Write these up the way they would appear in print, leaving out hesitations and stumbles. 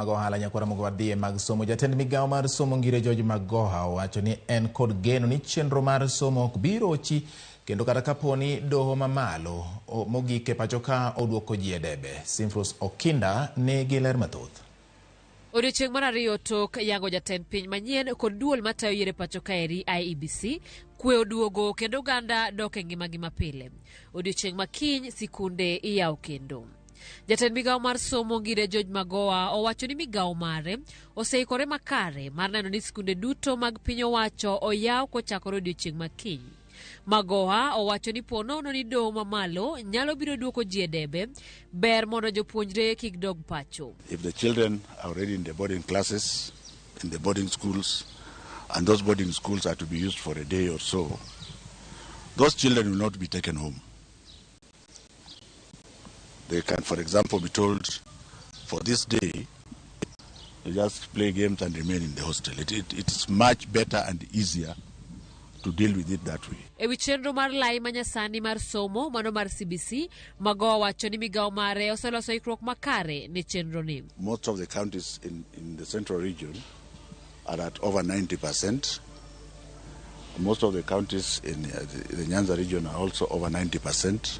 Magoha nyakwa Ramogi wadhie mag somo. Jatend migawo mar somo ngire George Magoha owacho ni en kod geno ni chenro mar somo ok bi rochi kendo kata kaponi doho mamalo mogike pacho ka oduoko ji e debe. Simfros Okinda nigi ler mathoth. Odiochieng' mar ariyo tok yango jatend piny manyien kod duol matayo yiero pacho kaeri IEBC kwe oduogo kendo oganda dok e ngimagi mapile. Odiochieng' makiny sikunde iyawo kendo. Jatend migawo mar somo ngire George Magoha owacho ni migawo mare oseikore makare mar neno ni sikunde duto mag piny owacho oyaw kochakore odiochieng' makiny. Magoha owacho ni ponono ni doho mamalo nyalo biro duoko ji e debe, ber mondo jopuonjre kik dog pacho. If the children are already in the boarding classes, in the boarding schools, and those boarding schools are to be used for a day or so, those children will not be taken home. They can, for example, be told, for this day, you just play games and remain in the hostel. It is much better and easier to deal with it that way. Ewi chenro mar lai manyasani mar somo mano mar CBC, Magoha wacho ni migawo mare oseloso ikruok makare ne chenro ni. Most of the counties in the central region are at over 90%. Most of the counties in the Nyanza region are also over 90%,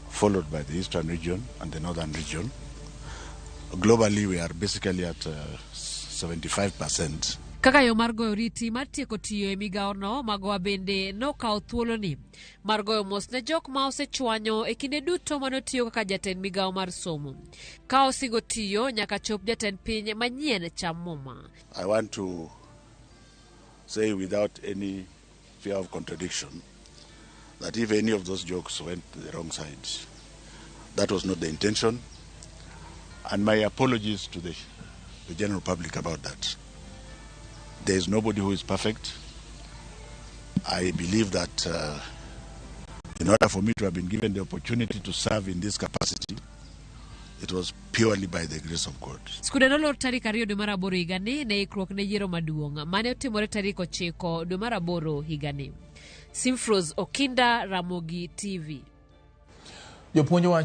followed by the eastern region and the northern region. Globally, we are basically at 75%. Kaka yo mar goyo riti mar tieko tiyo e migawo no, Magoha bende nokawo thuolo ni mar goyo mos ne jok ma osechwanyo e kinde duto manotiyo kaka jatend migawo mar somo. Ka osingo tiyo nyaka chop jatend piny manyien cham muma. I want to say without any fear of contradiction that if any of those jokes went to the wrong side, that was not the intention, and my apologies to the general public about that. There is nobody who is perfect. I believe that in order for me to have been given the opportunity to serve in this capacity, it was purely by the grace of God. Skunde nolor tarik 2 dwe mar 8 higani ne ikruok ne yiero maduong' mane otimore tarik 9 dwe mar 8 higani. Simfros Okinda, Ramogi TV. Jopuonj wacho